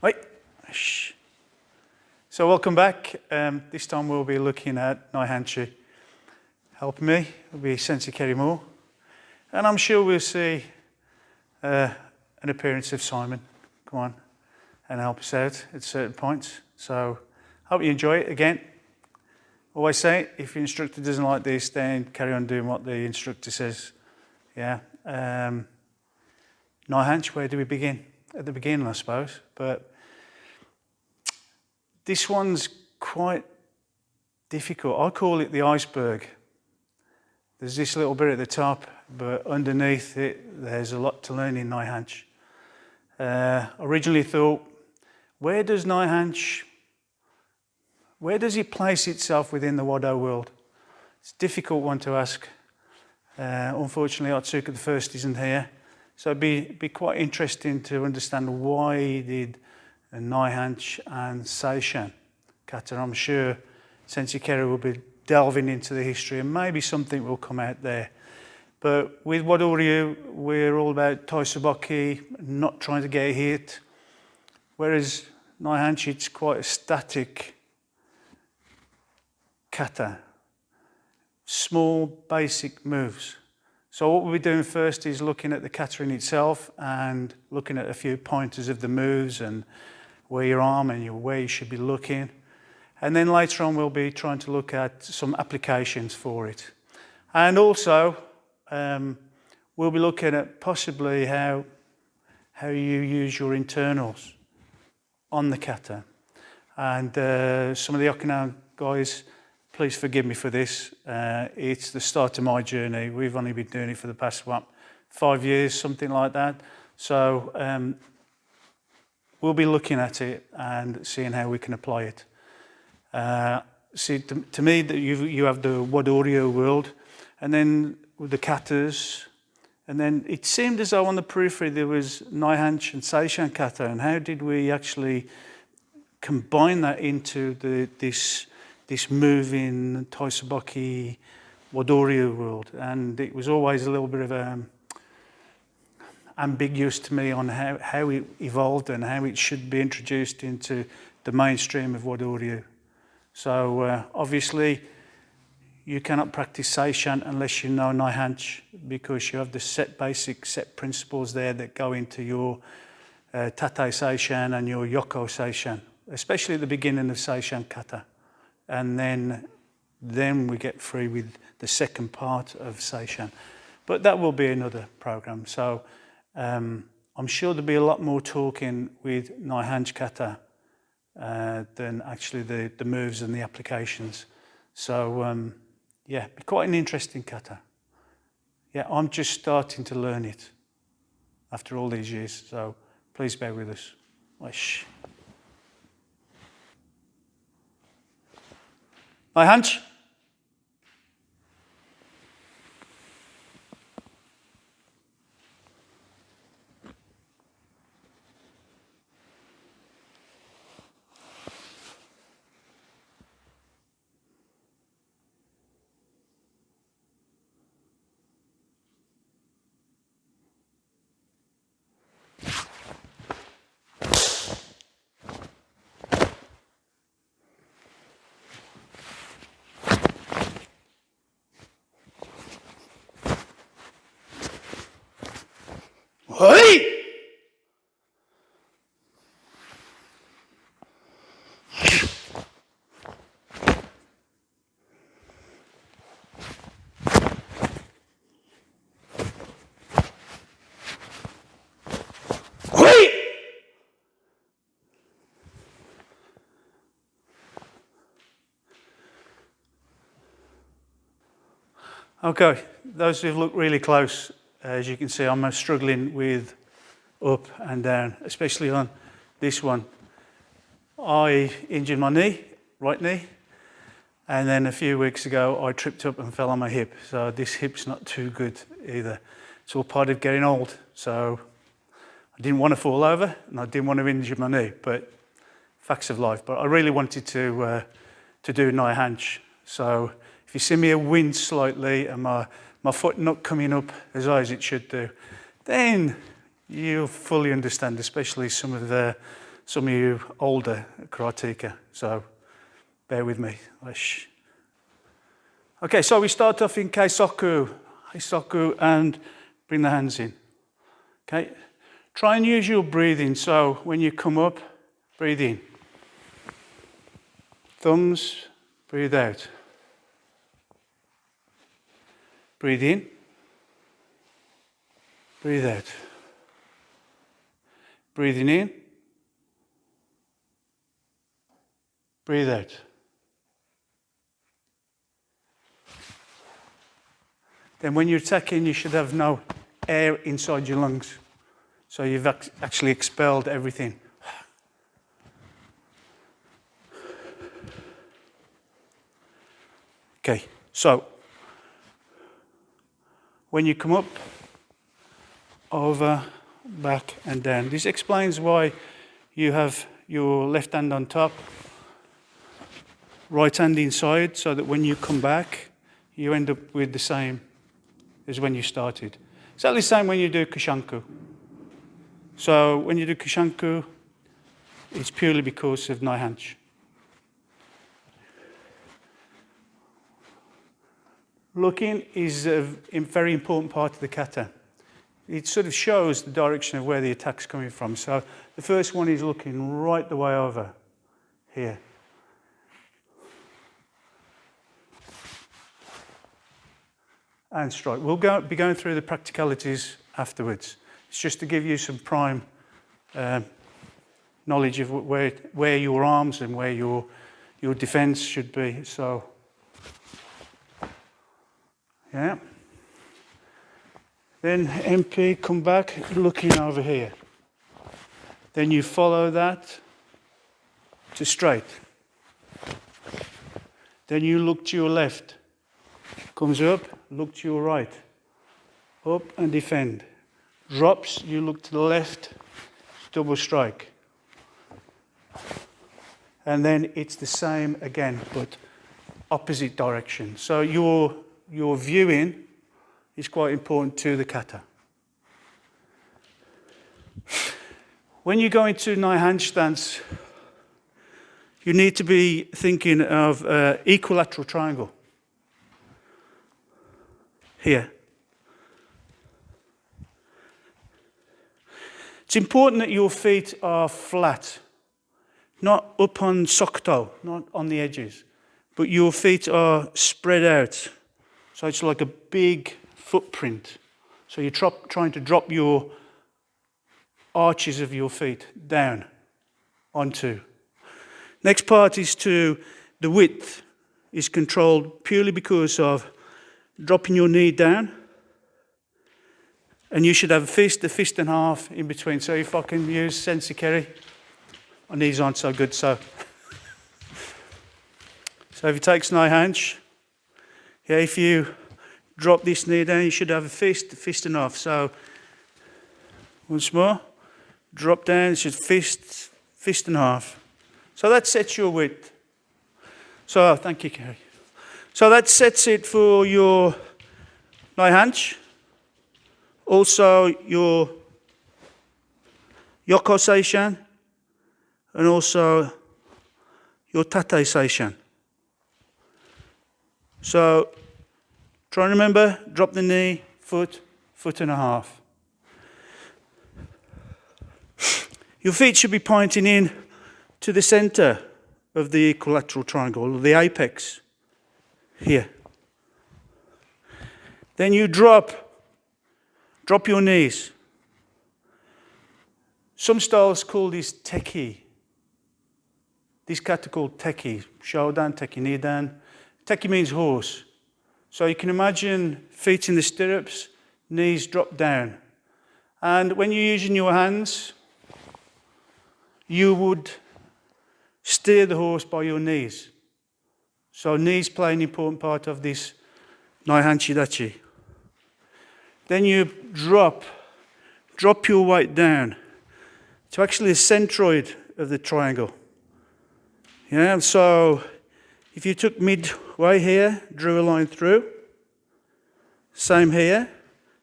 Right. Shh. So welcome back. This time we'll be looking at Nai Hanchi. Helping me will be Sensei Kerry Moore. And I'm sure we'll see an appearance of Simon come on and help us out at certain points. So hope you enjoy it. Again, always say, if your instructor doesn't like this, then carry on doing what the instructor says. Yeah. Nai Hanchi, where do we begin? At the beginning, I suppose. But this one's quite difficult. I call it the iceberg. There's this little bit at the top, but underneath it, there's a lot to learn in Nai Hanchi. Originally thought, where does it place itself within the Wado world? It's a difficult one to ask. Unfortunately, Otsuka the First isn't here. So it'd be quite interesting to understand why did Nai Hanchi and Seishan kata. I'm sure Sensei Kerry will be delving into the history and maybe something will come out there. But with Wadoryu, we're all about Taisobaki, not trying to get hit. Whereas Nai Hanchi, it's quite a static kata. Small, basic moves. So what we'll be doing first is looking at the kata in itself and looking at a few pointers of the moves and where your arm and where you should be looking. And then later on we'll be trying to look at some applications for it. And also we'll be looking at possibly how you use your internals on the kata. And some of the Okinawan guys, please forgive me for this. It's the start of my journey. We've only been doing it for the past, 5 years, something like that. So we'll be looking at it and seeing how we can apply it. See, to me, you have the Wadoryu world, and then with the katas, and then it seemed as though on the periphery there was Nai Hanchi and Seishan kata, and how did we actually combine that into this moving Taisobaki Wadoryu world? And it was always a little bit of ambiguous to me on how it evolved and how it should be introduced into the mainstream of Wadoryu. So obviously you cannot practice Seishan unless you know Nai Hanchi, because you have the basic set principles there that go into your Tate Seishan and your Yoko Seishan, especially at the beginning of Seishan kata. And then we get free with the second part of Seishan. But that will be another program. So I'm sure there'll be a lot more talking with Nai Hanchi kata than actually the moves and the applications. So yeah, be quite an interesting kata. Yeah, I'm just starting to learn it after all these years. So please bear with us. Wish. Nai Hanchi. Hey! Okay, those who've looked really close, as you can see, I'm struggling with up and down, especially on this one. I injured my knee, right knee, and then a few weeks ago I tripped up and fell on my hip. So this hip's not too good either. It's all part of getting old. So I didn't want to fall over and I didn't want to injure my knee, but facts of life. But I really wanted to do Nai Hanchi. So if you see me wince slightly and my foot not coming up as high as it should do, then you'll fully understand, especially some of some of you older karateka, so bear with me. Okay, so we start off in Keisoku, and bring the hands in. Okay, try and use your breathing. So when you come up, breathe in. Thumbs, breathe out. Breathe in. Breathe out. Breathing in. Breathe out. Then when you're attacking, you should have no air inside your lungs. So you've actually expelled everything. Okay, so when you come up, over, back and down. This explains why you have your left hand on top, right hand inside, so that when you come back, you end up with the same as when you started. Exactly the same when you do Kushanku. So when you do Kushanku, it's purely because of Naihanchi. Looking is a very important part of the kata. It sort of shows the direction of where the attack's coming from. So the first one is looking right the way over here. And strike. We'll be going through the practicalities afterwards. It's just to give you some prime knowledge of where your arms and where your defense should be. So, yeah. Then MP, come back, looking over here. Then you follow that to straight. Then you look to your left. Comes up, look to your right. Up and defend. Drops, you look to the left, double strike. And then it's the same again, but opposite direction. So your viewing is quite important to the kata. When you go into Naihanchi stance, you need to be thinking of equilateral triangle. Here. It's important that your feet are flat, not up on sokoto, not on the edges, but your feet are spread out. So it's like a big footprint. So you're trying to drop your arches of your feet down onto. Next part is to the width is controlled purely because of dropping your knee down. And you should have a fist and a half in between. So if I can use Sensei Keri, my knees aren't so good, so. So if you take Naihanchi, yeah, if you drop this knee down, you should have a fist and a half. So once more, drop down, it's just fist and a half. So that sets your width. So thank you, Keri. So that sets it for your Naihanchi. Also your Yoko Seishan, and also your Tate Seishan. So try and remember, drop the knee, foot and a half. Your feet should be pointing in to the center of the equilateral triangle, or the apex, here. Then you drop your knees. Some styles call this teki. This kata called teki. Shodan, teki nidan. Teki means horse. So you can imagine feet in the stirrups, knees drop down. And when you're using your hands, you would steer the horse by your knees. So knees play an important part of this Naihanchi dachi. Then you drop your weight down to actually the centroid of the triangle. Yeah, so if you took midway here, drew a line through, same here,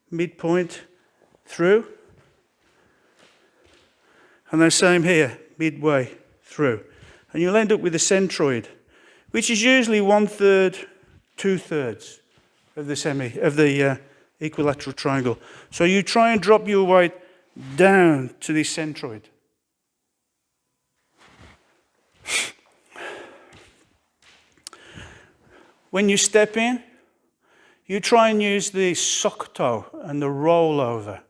midpoint through, and then same here, midway through. And you'll end up with a centroid, which is usually 1/3, 2/3 of the equilateral triangle. So you try and drop your weight down to this centroid. When you step in, you try and use the sokoto and the rollover.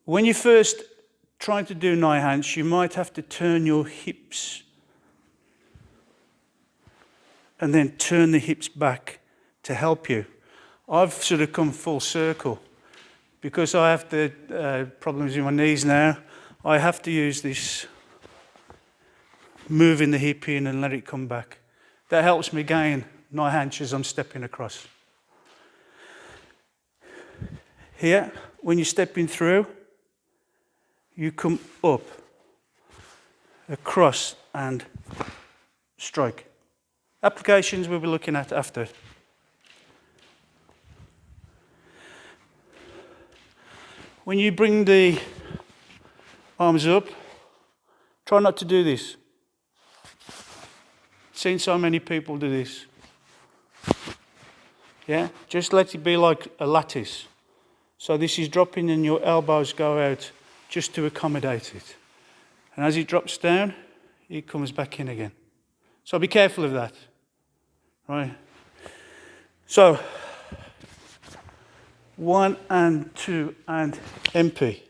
When you first try to do Naihanch, you might have to turn your hips and then turn the hips back to help you. I've sort of come full circle. Because I have the problems with my knees now, I have to use this, moving the hip in and let it come back. That helps me gain Naihanch as I'm stepping across. Here, when you're stepping through, you come up, across and strike. Applications we'll be looking at after. When you bring the arms up, try not to do this. Seen so many people do this. Yeah, just let it be like a lattice. So this is dropping and your elbows go out just to accommodate it. And as it drops down, it comes back in again. So be careful of that, right? So, 1 and 2 and MP.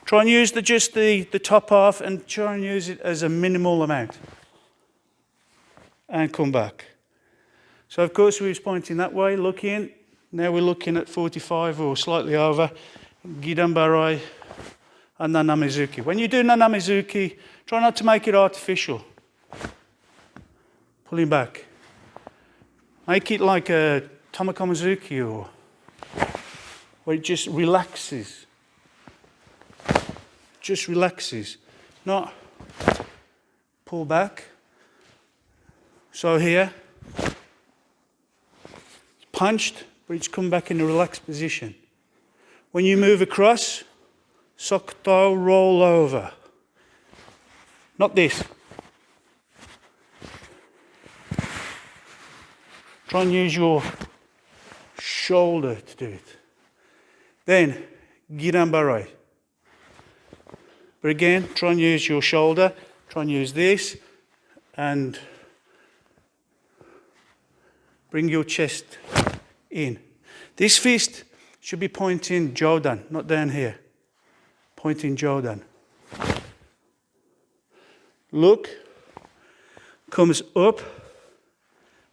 Try and use just the top half and try and use it as a minimal amount. And come back. So of course we was pointing that way, looking. Now we're looking at 45 or slightly over. Gidan-barai and Nanamizuki. When you do Nanamizuki, try not to make it artificial. Pulling back. Make it like a Tomokomizuki or where it just relaxes. Just relaxes. Not pull back. So here, it's punched, but it's come back in a relaxed position. When you move across, sokoto, roll over. Not this. Try and use your shoulder to do it. Then, gidan-barai. But again, try and use your shoulder. Try and use this. And bring your chest in. This fist should be pointing Jodan, not down here. Pointing Jodan. Look, comes up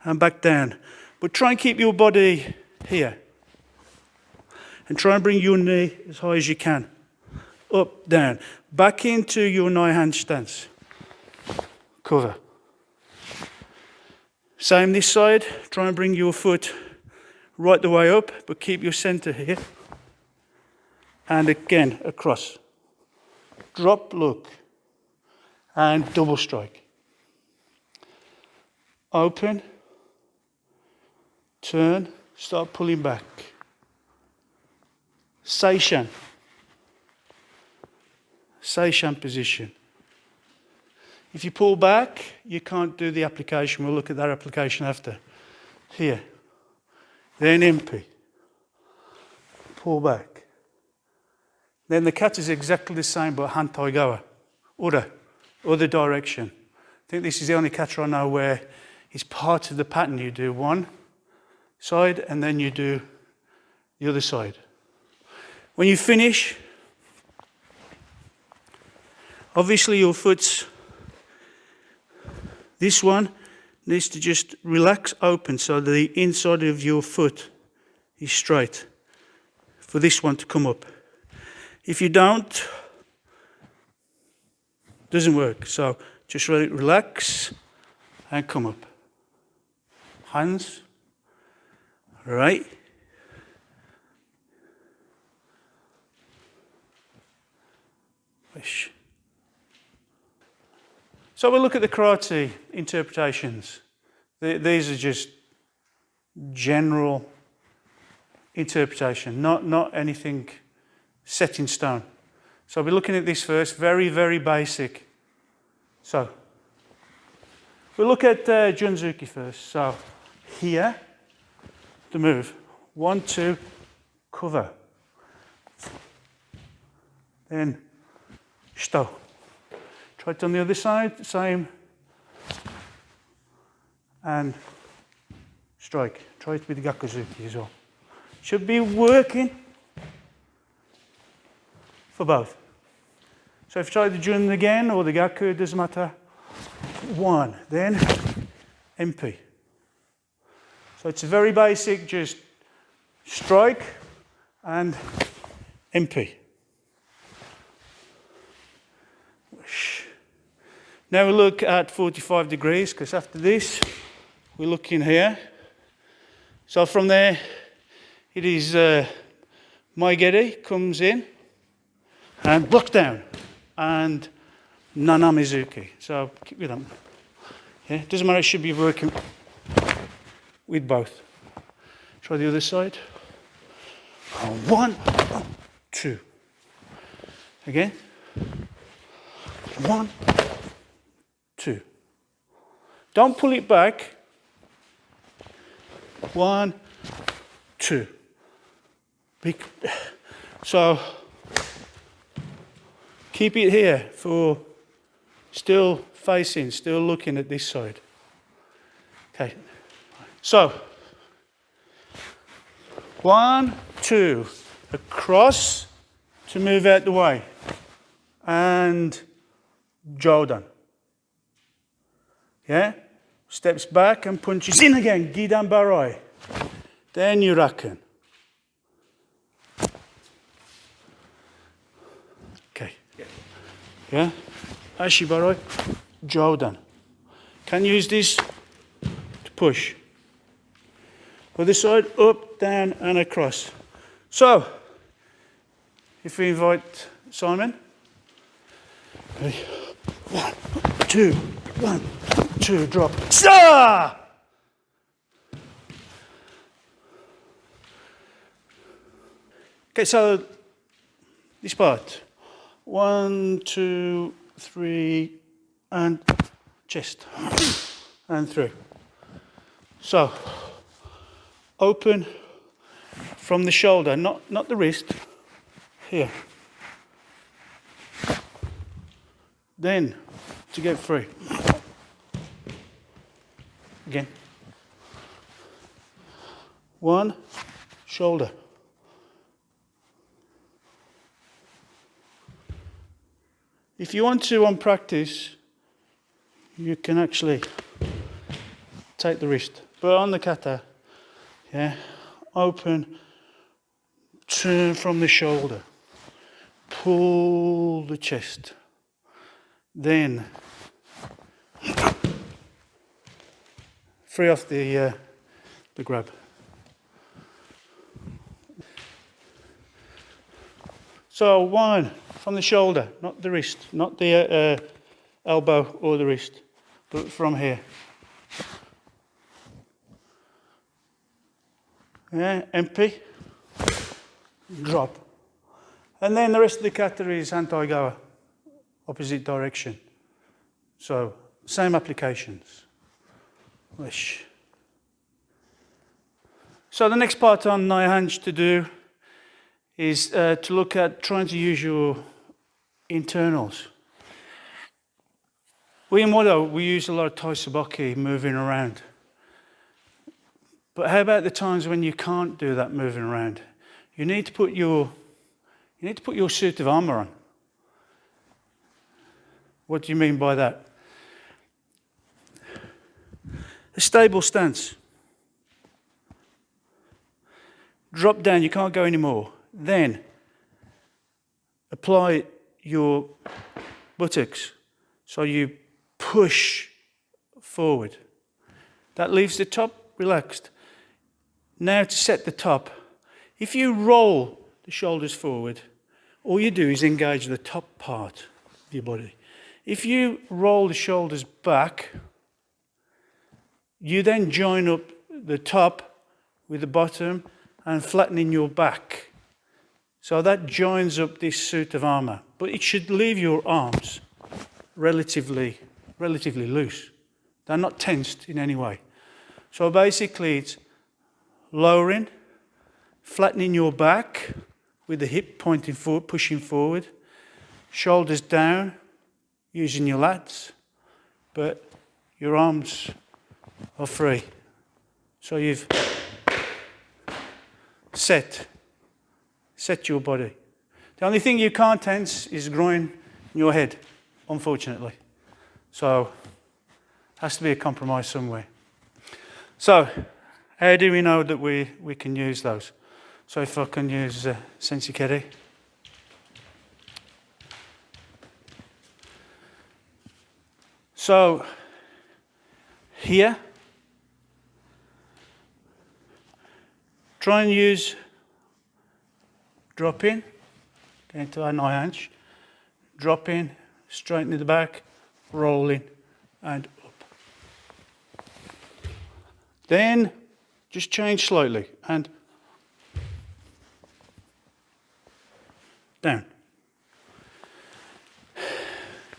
and back down. But try and keep your body here. And try and bring your knee as high as you can. Up, down. Back into your Naihanch stance. Cover. Same this side, try and bring your foot right the way up, but keep your center here. And again, across. Drop, look, and double strike. Open, turn, start pulling back. Seishan. Seishan position. If you pull back, you can't do the application. We'll look at that application after. Here. Then MP. Pull back. Then the kata is exactly the same, but hantai gawa. Other direction. I think this is the only kata I know where it's part of the pattern. You do one side and then you do the other side. When you finish, obviously your foot's this one needs to just relax open so the inside of your foot is straight for this one to come up. If you don't, it doesn't work. So just relax and come up. Hands, right. Wish. So we'll look at the karate interpretations. These are just general interpretation, not anything set in stone. So we're looking at this first, very, very basic So, we'll look at Junzuki first. So, here, the move. 1, 2, cover. Then, shito. Try it on the other side, same. And strike. Try it with Gakuzuki as well. Should be working for both. So if you try the Jun again or the Gaku, it doesn't matter. 1, then MP. So it's very basic, just strike and MP. Now we look at 45 degrees, because after this, we look in here. So from there, it is Maegeri comes in and blocks down. And Nanamizuki. So keep with them. Yeah, it doesn't matter, it should be working with both. Try the other side. 1, 2. Again. 1, 2. Don't pull it back. 1, 2. So keep it here for still facing, still looking at this side. Okay. So 1, 2, across to move out the way, and Jodan. Yeah? Steps back and punches in again, Gidan Barai. Then Yuraken. Okay. Yeah? Ashibarai, Jodan. Can use this to push. Other side, up, down, and across. So, if we invite Simon. Ready? 1, 2, 1, 2, drop. Sa! Okay, so this part. 1, 2, 3, and chest. And through. So, open from the shoulder, not the wrist. Here. Then, to get free. Again. 1, shoulder. If you want to on practice, you can actually take the wrist. But on the kata, yeah, open, turn from the shoulder, pull the chest, then free off the grab. So 1 from the shoulder, not the wrist, not the elbow or the wrist, but from here. Yeah, MP, drop. And then the rest of the kata is Hantaigawa, opposite direction. So, same applications. Wish. So the next part on Naihanchi to do is to look at trying to use your internals. We in Wado, we use a lot of taisabaki, moving around. But how about the times when you can't do that moving around? You need to put your suit of armour on. What do you mean by that? A stable stance. Drop down, you can't go anymore. Then apply your buttocks. So you push forward. That leaves the top relaxed. Now to set the top. If you roll the shoulders forward, all you do is engage the top part of your body. If you roll the shoulders back, you then join up the top with the bottom and flattening your back. So that joins up this suit of armour. But it should leave your arms relatively relatively loose. They're not tensed in any way. So basically it's lowering, flattening your back with the hip pointing forward, pushing forward, shoulders down, using your lats, but your arms are free. So you've set your body. The only thing you can't tense is groin in your head, unfortunately. So it has to be a compromise somewhere. So how do we know that we can use those? So if I can use Sensei-keri. So here, try and use drop in, into a high hunch, drop in, straighten the back, roll in and up. Then just change slightly and down.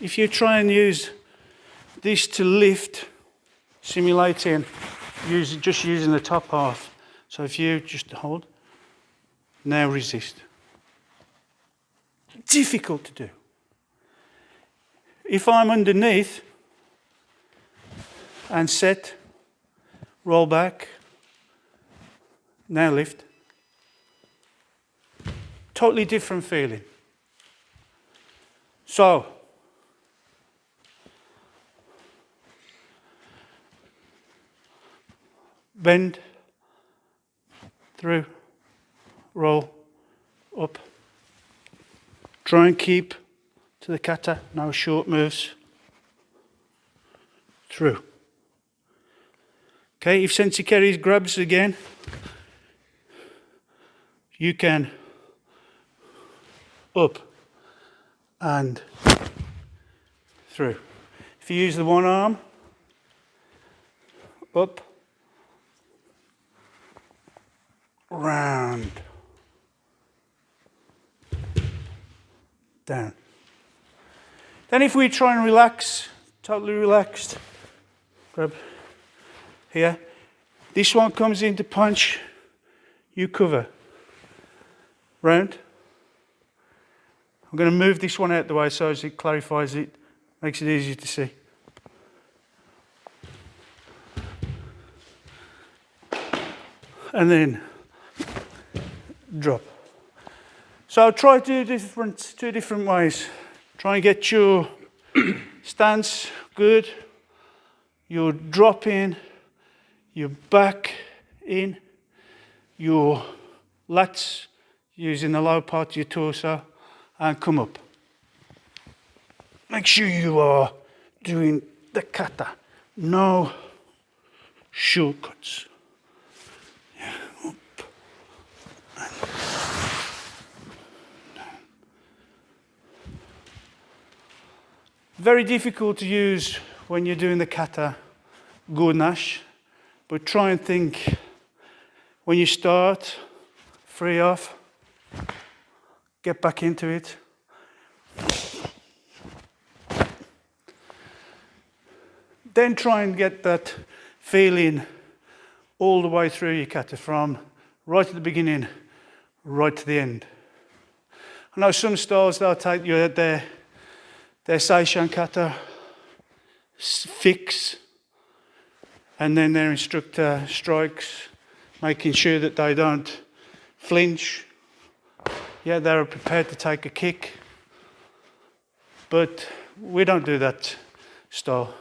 If you try and use this to lift, simulating just using the top half. So if you just hold, now resist. Difficult to do. If I'm underneath and set, roll back, now lift. Totally different feeling. So, bend, through, roll, up. Try and keep to the kata, no short moves. Through. Okay, if Sensei-keri grabs again, you can up and through. If you use the one arm, up, round, down. Then if we try and relax, totally relaxed, grab here. This one comes into punch, you cover. Round. I'm going to move this one out the way so as it clarifies it, makes it easier to see. And then drop. So try two different ways. Try and get your stance good, your drop in, your back in, your lats using the low part of your torso, and come up. Make sure you are doing the kata, no shortcuts. Up and down. Very difficult to use when you're doing the kata go-nash, but try and think when you start, free off, get back into it. Then try and get that feeling all the way through your kata, from right at the beginning, right to the end. I know some styles, they'll take you at their Seishan kata, fix, and then their instructor strikes, making sure that they don't flinch. Yeah, they're prepared to take a kick, but we don't do that style.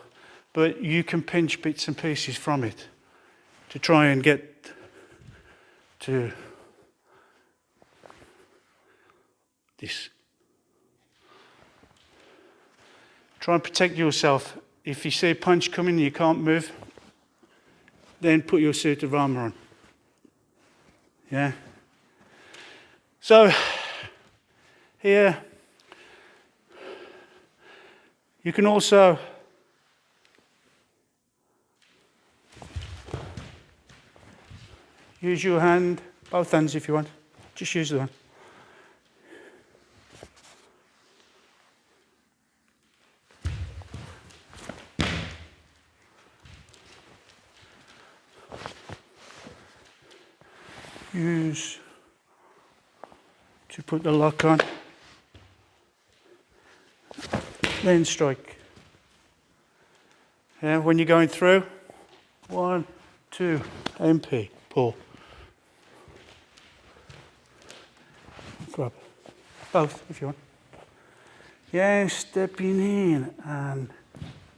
But you can pinch bits and pieces from it to try and get to this. Try and protect yourself. If you see a punch coming and you can't move, then put your suit of armour on. Yeah. So here you can also use your hand, both hands if you want. Just use the one. use to put the lock on, then strike. Yeah, when you're going through, 1, 2, MP, pull. Grab. Both, if you want. Yeah, stepping in and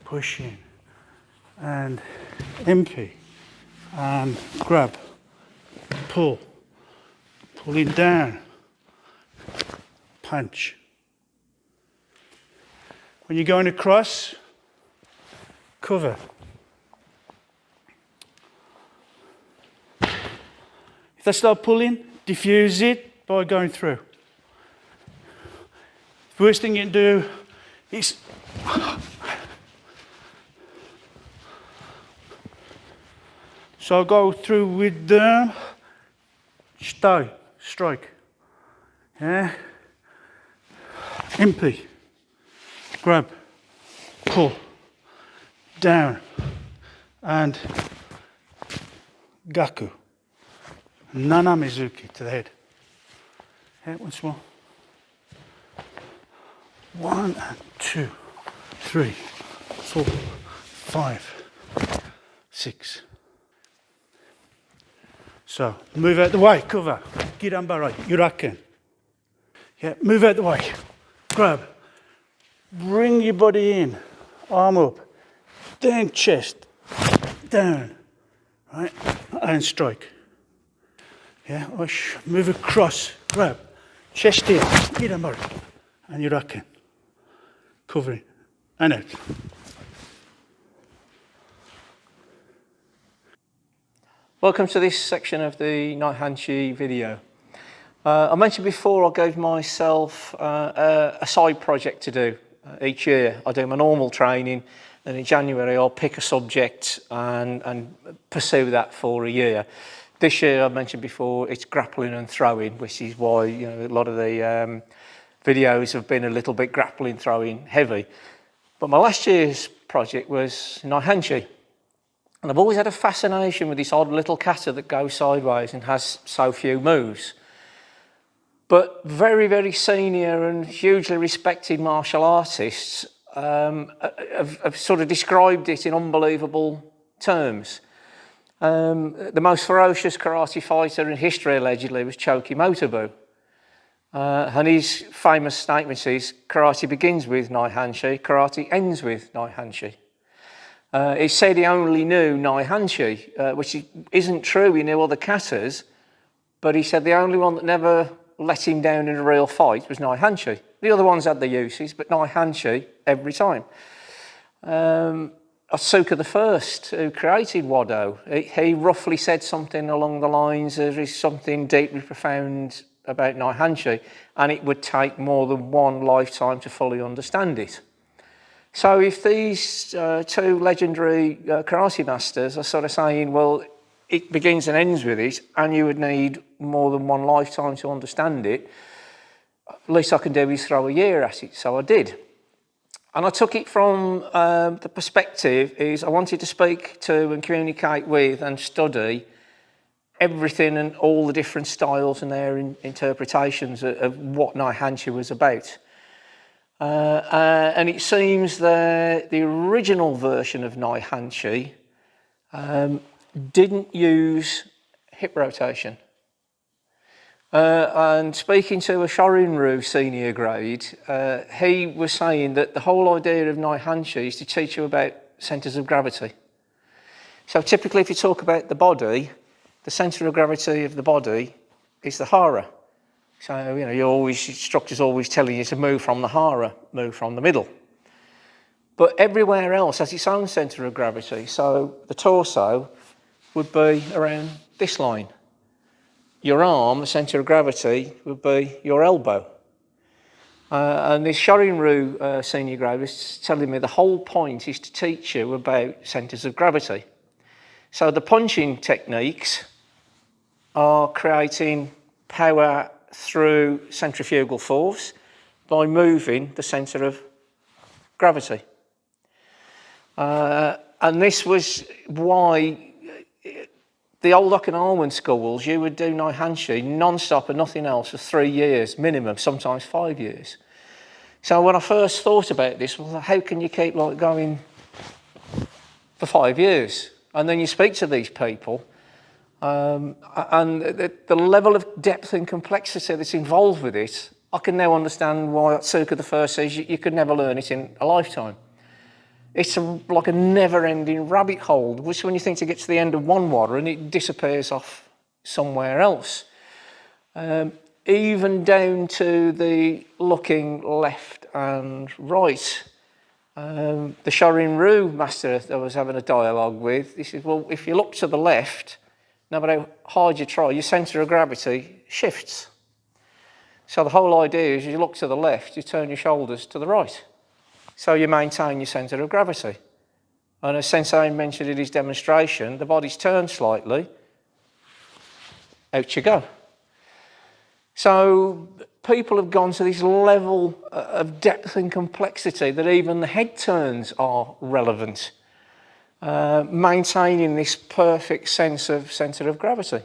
pushing. And MP. And grab. Pull. Pulling down. Punch. When you're going across, cover. If they start pulling, diffuse it by going through. The worst thing you can do is so go through with them, stay, strike. Yeah. MP. Grab, pull, down, and gaku. Nana Mizuki to the head. Yeah, once more. 1 and 2, 3, 4, 5, 6. So move out the way, cover. Giranbarai, Yuraken. Yeah, move out the way. Grab. Bring your body in, arm up, then chest, down, right, and strike. Yeah, move across, grab, chest in, Giranbarai, and Yuraken. Covering, and out. Welcome to this section of the Naihanchi video. I mentioned before I gave myself a side project to do each year. I do my normal training, and in January I'll pick a subject and pursue that for a year. This year, I mentioned before, it's grappling and throwing, which is why a lot of the videos have been a little bit grappling, throwing heavy. But my last year's project was Naihanchi. And I've always had a fascination with this odd little kata that goes sideways and has so few moves. But very, very senior and hugely respected martial artists have sort of described it in unbelievable terms. The most ferocious karate fighter in history, allegedly, was Choki Motobu. And his famous statement is, karate begins with Naihanchi, karate ends with Naihanchi. He said he only knew Naihanchi, which isn't true, he knew other katas, but he said the only one that never let him down in a real fight was Naihanchi. The other ones had the uses, but Naihanchi every time. Asuka I, who created Wado, he roughly said something along the lines, there is something deeply profound about Naihanchi, and it would take more than one lifetime to fully understand it. So if these two legendary karate masters are sort of saying, well, it begins and ends with it, and you would need more than one lifetime to understand it, least I can do is throw a year at it. So I did. And I took it from the perspective is I wanted to speak to and communicate with and study everything and all the different styles and their interpretations of what Naihanchi was about. And it seems that the original version of Naihanchi didn't use hip rotation. And speaking to a Shorin-ryu senior grade, he was saying that the whole idea of Naihanchi is to teach you about centres of gravity. So typically if you talk about the body, the centre of gravity of the body is the hara. So, instructors always telling you to move from the hara, move from the middle. But everywhere else has its own centre of gravity. So the torso would be around this line. Your arm, the centre of gravity, would be your elbow. And this Shorin-ryu senior grade was telling me the whole point is to teach you about centres of gravity. So the punching techniques are creating power through centrifugal force by moving the centre of gravity. And this was why the old Okinawan schools, you would do Naihanchi non-stop and nothing else for 3 years minimum, sometimes 5 years. So when I first thought about this, well, how can you keep like going for 5 years? And then you speak to these people, and the level of depth and complexity that's involved with it, I can now understand why Otsuka the First says you could never learn it in a lifetime. It's like a never-ending rabbit hole, which when you think to get to the end of one water and it disappears off somewhere else. Even down to the looking left and right. The Shorin-ryu master that I was having a dialogue with, he said, well, if you look to the left, no matter how hard you try, your centre of gravity shifts. So the whole idea is you look to the left, you turn your shoulders to the right. So you maintain your centre of gravity. And as Sensei mentioned in his demonstration, the body's turned slightly, out you go. So people have gone to this level of depth and complexity that even the head turns are relevant, maintaining this perfect sense of centre of gravity.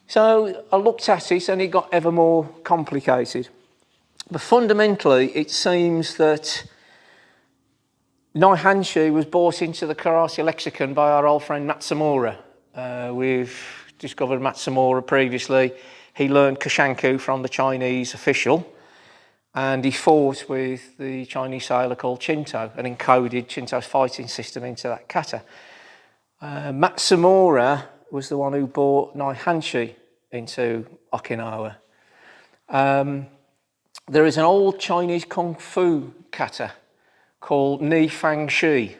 So I looked at it and it got ever more complicated. But fundamentally, it seems that Naihanchi was brought into the karate lexicon by our old friend Matsumura. We've discovered Matsumura previously. He learned Koshanku from the Chinese official, and he fought with the Chinese sailor called Chinto and encoded Chinto's fighting system into that kata. Matsumura was the one who brought Naihanchi into Okinawa. There is an old Chinese Kung Fu kata called Ni Fang Shi,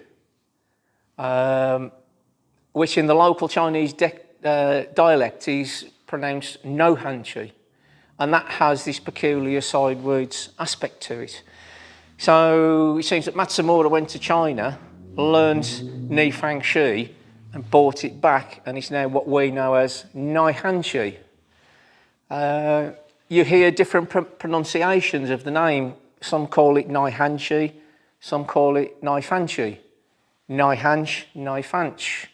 which in the local Chinese dialect is pronounced No Hanchi, and that has this peculiar sideways aspect to it. So it seems that Matsumura went to China, learned Ni Fang Shi, and brought it back, and it's now what we know as Naihanchi. You hear different pronunciations of the name. Some call it Naihanchi, some call it Naifanchi, Naihanch, Naifanch.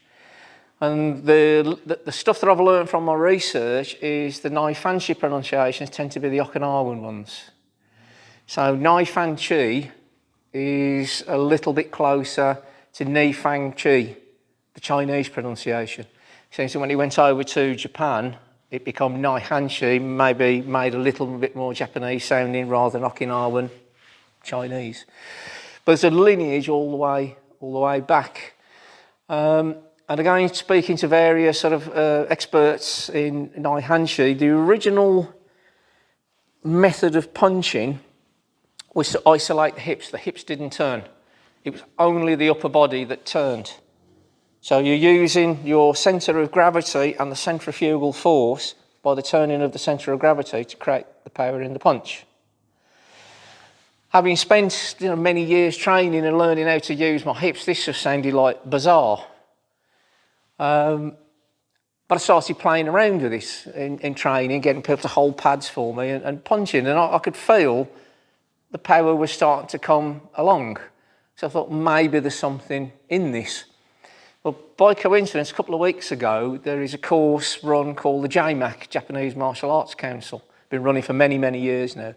And the stuff that I've learned from my research is the Naifanchi pronunciations tend to be the Okinawan ones. So Naifanchi is a little bit closer to Nifangchi, the Chinese pronunciation. So when he went over to Japan, it became Naihanchi, maybe made a little bit more Japanese sounding rather than Okinawan Chinese. But there's a lineage all the way back. And again, speaking to various sort of experts in Naihanchi, the original method of punching was to isolate the hips. The hips didn't turn. It was only the upper body that turned. So you're using your centre of gravity and the centrifugal force by the turning of the centre of gravity to create the power in the punch. Having spent many years training and learning how to use my hips, this just sounded like bizarre. But I started playing around with this in training, getting people to hold pads for me and punching, and I could feel the power was starting to come along. So I thought maybe there's something in this. Well, by coincidence, a couple of weeks ago, there is a course run called the JMAC, Japanese Martial Arts Council. Been running for many, many years now.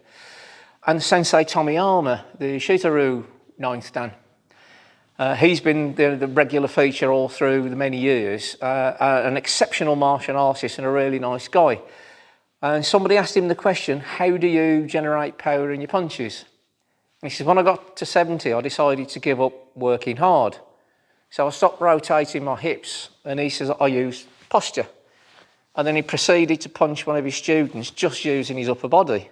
And Sensei Tomiyama, the Shito-ryu 9th Dan, he's been the regular feature all through the many years, an exceptional martial artist and a really nice guy. And somebody asked him the question, how do you generate power in your punches? And he says, when I got to 70, I decided to give up working hard. So I stopped rotating my hips, and he says, I use posture. And then he proceeded to punch one of his students just using his upper body.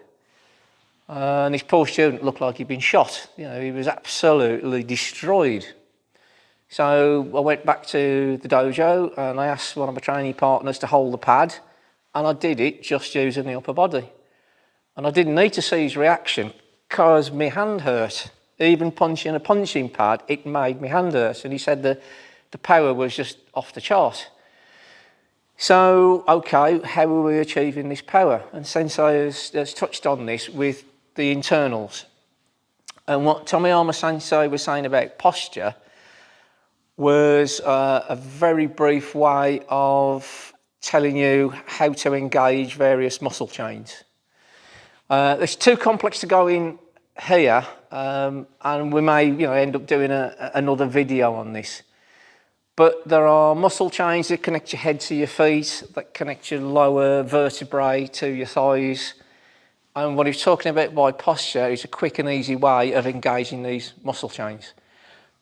And this poor student looked like he'd been shot. He was absolutely destroyed. So I went back to the dojo and I asked one of my training partners to hold the pad, and I did it just using the upper body. And I didn't need to see his reaction because my hand hurt. Even punching a punching pad, it made my hand hurt. And he said the power was just off the chart. So, okay, how are we achieving this power? And Sensei has touched on this with the internals. And what Tomiyama Sensei was saying about posture was a very brief way of telling you how to engage various muscle chains. It's too complex to go in here, and we may end up doing another video on this. But there are muscle chains that connect your head to your feet, that connect your lower vertebrae to your thighs. And what he's talking about by posture is a quick and easy way of engaging these muscle chains.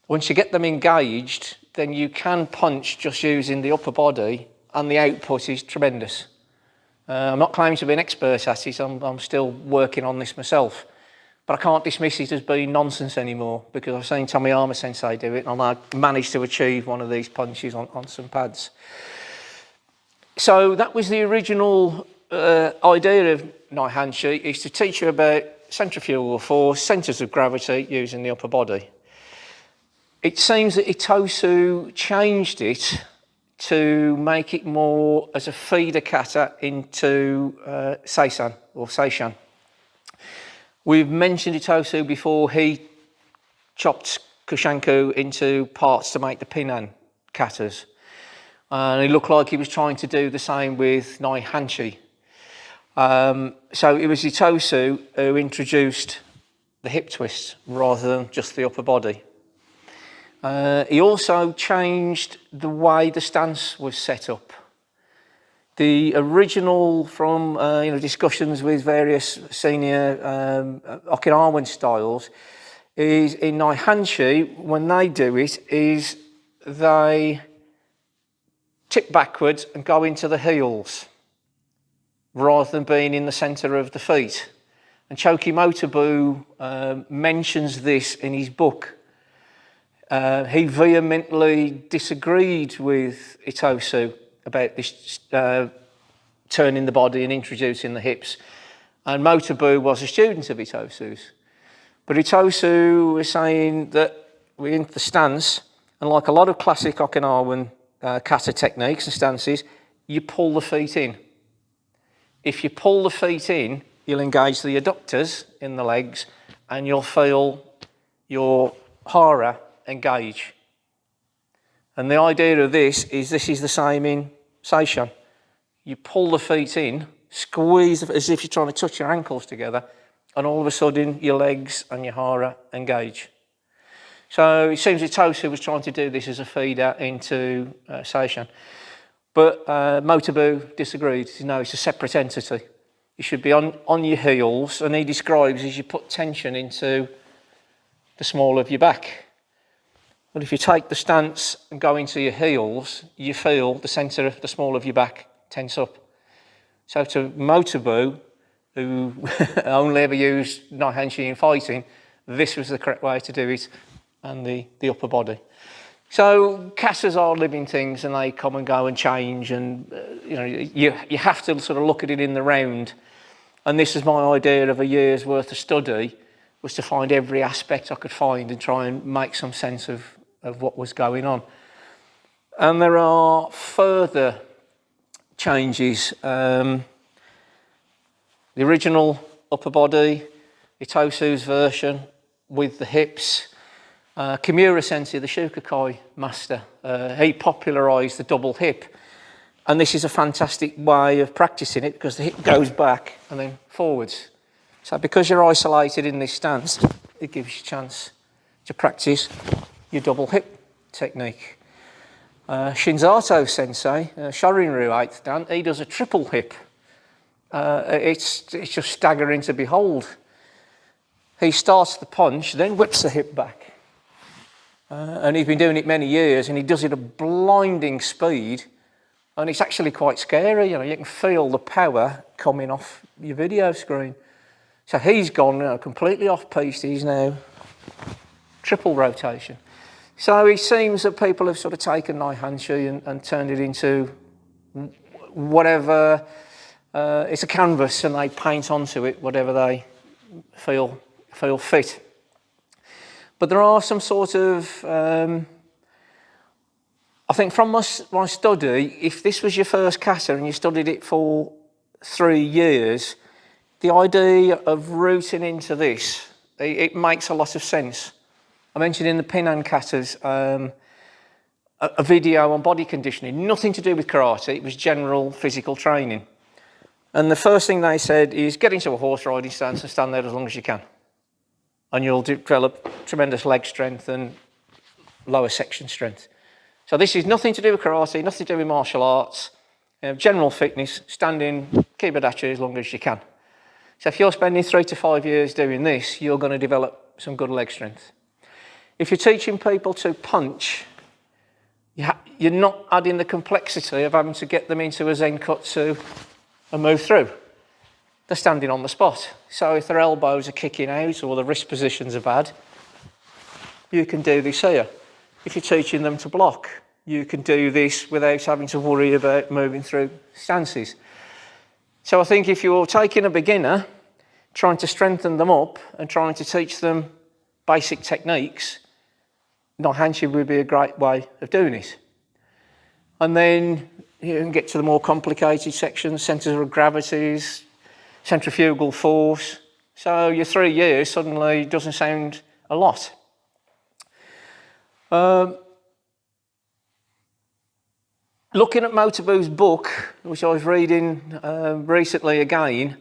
Once you get them engaged, then you can punch just using the upper body, and the output is tremendous. I'm not claiming to be an expert at it, I'm still working on this myself. But I can't dismiss it as being nonsense anymore, because I've seen Tomiyama Sensei do it, and I managed to achieve one of these punches on some pads. So that was the original idea of Naihanchi, is to teach you about centrifugal force, centres of gravity using the upper body. It seems that Itosu changed it to make it more as a feeder kata into Seisan or Seishan. We've mentioned Itosu before. He chopped Kushanku into parts to make the Pinan katas. And it looked like he was trying to do the same with Naihanchi. So it was Itosu who introduced the hip twist rather than just the upper body. He also changed the way the stance was set up. The original from discussions with various senior Okinawan styles is in Naihanchi, when they do it, is they tip backwards and go into the heels rather than being in the centre of the feet. And Choki Motobu mentions this in his book. He vehemently disagreed with Itosu about this turning the body and introducing the hips. And Motobu was a student of Itosu's. But Itosu was saying that we're into the stance, and like a lot of classic Okinawan kata techniques and stances, you pull the feet in. If you pull the feet in, you'll engage the adductors in the legs, and you'll feel your hara engage. And the idea of this is the same in Seishan. You pull the feet in, squeeze as if you're trying to touch your ankles together, and all of a sudden your legs and your hara engage. So it seems Itosu was trying to do this as a feeder into Seishan. But Motobu disagreed. No, it's a separate entity. You should be on your heels, and he describes as you put tension into the small of your back. But if you take the stance and go into your heels, you feel the centre of the small of your back tense up. So to Motobu, who only ever used Naihanchi in fighting, this was the correct way to do it, and the upper body. So katas are living things, and they come and go and change, and you have to sort of look at it in the round. And this is my idea of a year's worth of study, was to find every aspect I could find and try and make some sense of what was going on. And there are further changes. The original upper body, Itosu's version with the hips. Kimura Sensei, the Shukakai master, he popularised the double hip. And this is a fantastic way of practicing it, because the hip goes back and then forwards. So because you're isolated in this stance, it gives you a chance to practice your double hip technique. Shinzato Sensei, Shorinryu 8th Dan, he does a triple hip. It's just staggering to behold. He starts the punch, then whips the hip back. And he's been doing it many years, and he does it at blinding speed, and it's actually quite scary. You can feel the power coming off your video screen. So he's gone completely off piste. He's now triple rotation. So it seems that people have sort of taken Naihanchi and turned it into whatever. It's a canvas, and they paint onto it whatever they feel fit. But there are some sort of, I think from my study, if this was your first kata and you studied it for 3 years, the idea of rooting into this, it makes a lot of sense. I mentioned in the Pinan katas, a video on body conditioning, nothing to do with karate, it was general physical training. And the first thing they said is get into a horse riding stance and stand there as long as you can. And you'll develop tremendous leg strength and lower section strength. So this is nothing to do with karate, nothing to do with martial arts, general fitness, standing, kibadachi as long as you can. So if you're spending 3 to 5 years doing this, you're going to develop some good leg strength. If you're teaching people to punch, you're not adding the complexity of having to get them into a zenkutsu and move through. They're standing on the spot. So if their elbows are kicking out or the wrist positions are bad, you can do this here. If you're teaching them to block, you can do this without having to worry about moving through stances. So I think if you're taking a beginner, trying to strengthen them up and trying to teach them basic techniques, Naihanchi would be a great way of doing it. And then you can get to the more complicated sections, centres of gravities, centrifugal force. So your 3 years suddenly doesn't sound a lot. Looking at Motobu's book, which I was reading recently again,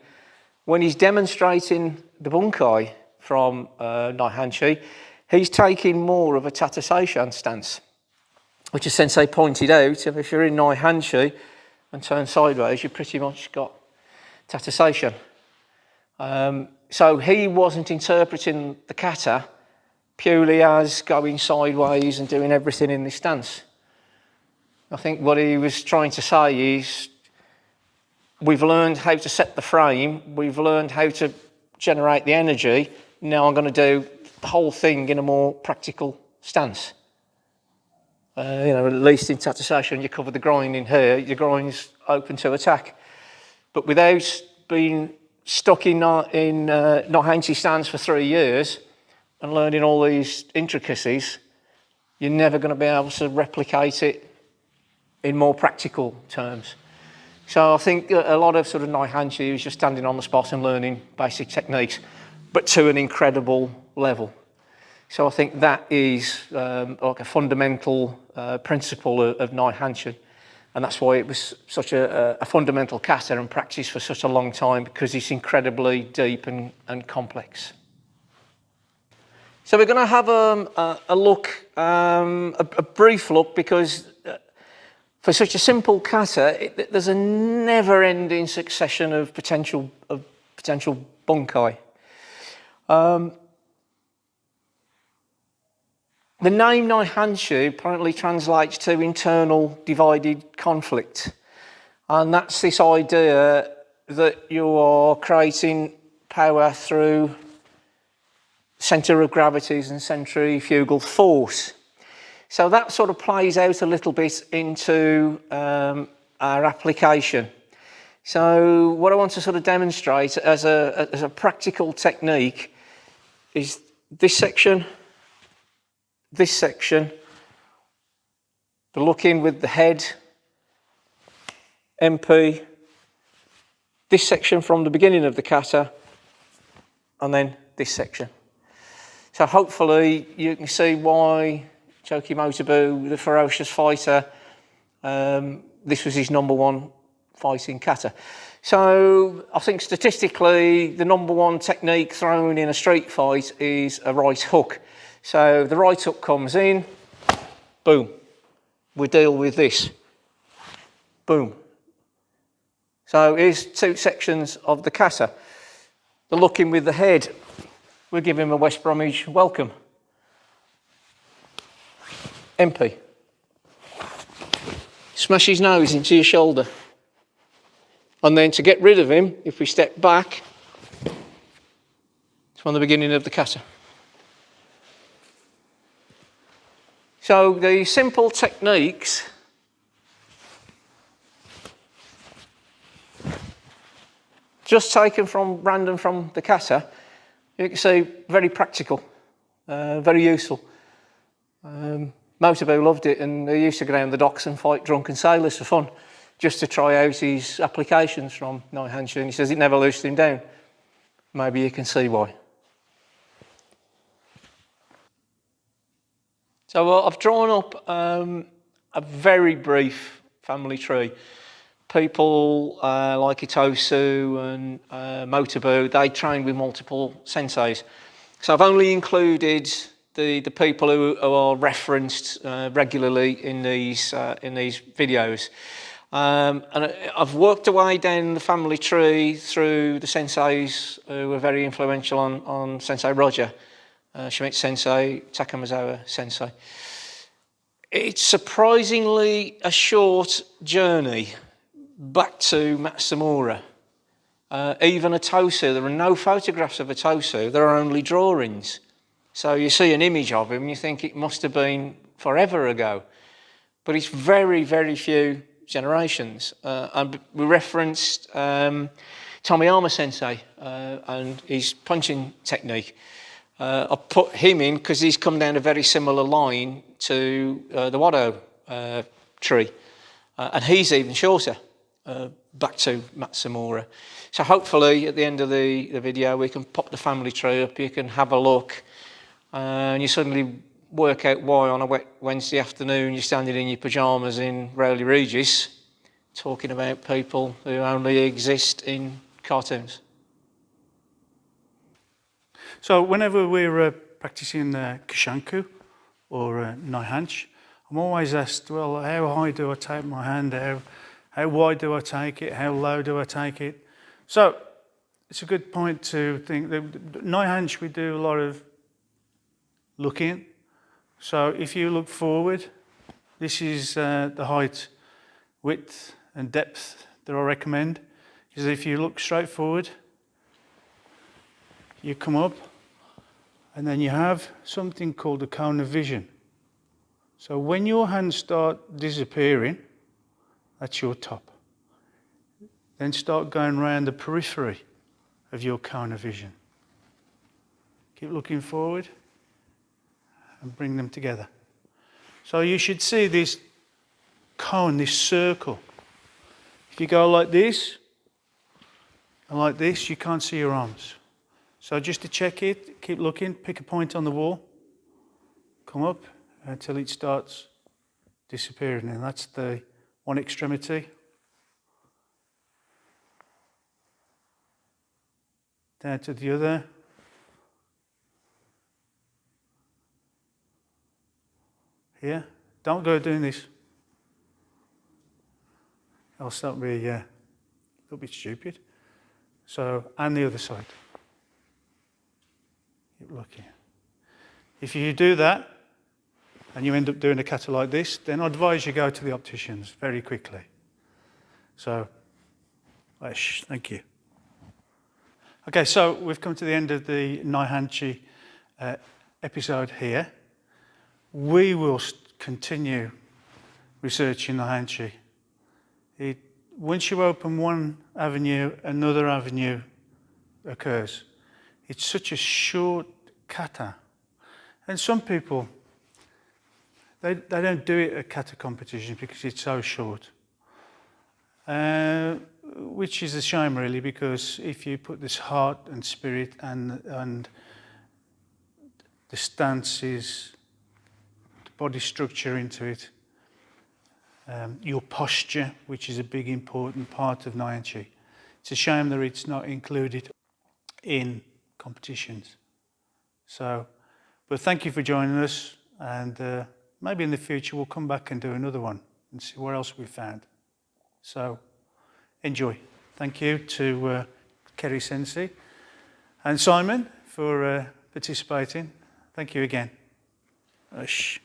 when he's demonstrating the bunkai from Naihanchi, he's taking more of a Tata Seishan stance, which as Sensei pointed out, if you're in Naihanchi and turn sideways, you've pretty much got Tata Seishan. So he wasn't interpreting the kata purely as going sideways and doing everything in this stance. I think what he was trying to say is, we've learned how to set the frame, we've learned how to generate the energy, now I'm going to do the whole thing in a more practical stance. At least in Tata Seishan, you cover the groin in here, your groin's open to attack. But without being stuck in Naihanchi stance for 3 years and learning all these intricacies, you're never going to be able to replicate it in more practical terms. So I think a lot of sort of Naihanchi is just standing on the spot and learning basic techniques, but to an incredible level. So I think that is like a fundamental principle of Naihanchi. And that's why it was such a fundamental kata and practice for such a long time, because it's incredibly deep and complex. So we're going to have a look, a brief look, because for such a simple kata, there's a never-ending succession of potential bunkai. The name Naihanchi apparently translates to internal divided conflict. And that's this idea that you are creating power through centre of gravities and centrifugal force. So that sort of plays out a little bit into our application. So what I want to sort of demonstrate as a practical technique is this section, the look in with the head, MP, this section from the beginning of the kata, and then this section. So hopefully you can see why Choki Motobu, the ferocious fighter, this was his #1 fighting kata. So I think statistically the #1 technique thrown in a street fight is a right hook. So the right hook comes in, boom, we deal with this, boom. So here's 2 sections of the kata. The look in with the head, we'll give him a West Bromwich welcome. MP. Smash his nose into your shoulder. And then to get rid of him, if we step back, it's from the beginning of the kata. So the simple techniques just taken from random from the kata, you can see very practical, very useful. Motobu loved it, and he used to go down the docks and fight drunken sailors for fun, just to try out his applications from Naihanchi, and he says it never loosened him down. Maybe you can see why. So I've drawn up a very brief family tree. People like Itosu and Motobu, they train with multiple senseis. So I've only included the people who are referenced regularly in these videos. And I've worked away down the family tree through the senseis who were very influential on Sensei Roger, Shimizu Sensei, Takamazawa Sensei. It's surprisingly a short journey back to Matsumura. Even Itosu, there are no photographs of Itosu, there are only drawings. So you see an image of him and you think it must have been forever ago. But it's very, very few generations. And we referenced Tomiyama Sensei and his punching technique. I put him in because he's come down a very similar line to the Wado tree. And he's even shorter, back to Matsumura. So hopefully at the end of the video we can pop the family tree up, you can have a look, and you suddenly work out why on a wet Wednesday afternoon you're standing in your pyjamas in Rowley Regis talking about people who only exist in cartoons. So whenever we're practicing Kishanku or Naihanchi, I'm always asked, well, how high do I take my hand? How wide do I take it? How low do I take it? So it's a good point to think that Naihanchi, we do a lot of looking. So if you look forward, this is the height, width and depth that I recommend. Is if you look straight forward, you come up, and then you have something called the cone of vision. So when your hands start disappearing, that's your top. Then start going around the periphery of your cone of vision. Keep looking forward and bring them together. So you should see this cone, this circle. If you go like this and like this, you can't see your arms. So just to check it, keep looking, pick a point on the wall, come up until it starts disappearing, and that's the one extremity. Down to the other. Here, don't go doing this. Else that'll be a little bit stupid. So, and the other side. Keep looking. If you do that, and you end up doing a kata like this, then I advise you go to the opticians very quickly. So, thank you. Okay, so we've come to the end of the Naihanchi episode here. We will continue researching Naihanchi. Once you open one avenue, another avenue occurs. It's such a short kata. And some people, they don't do it at kata competitions because it's so short. Which is a shame really, because if you put this heart and spirit and the stances, the body structure into it, your posture, which is a big important part of Naihanchi. It's a shame that it's not included in competitions. So, but thank you for joining us, and maybe in the future we'll come back and do another one and see what else we found. So, enjoy. Thank you to Kerry Sensei and Simon for participating. Thank you again. Ush.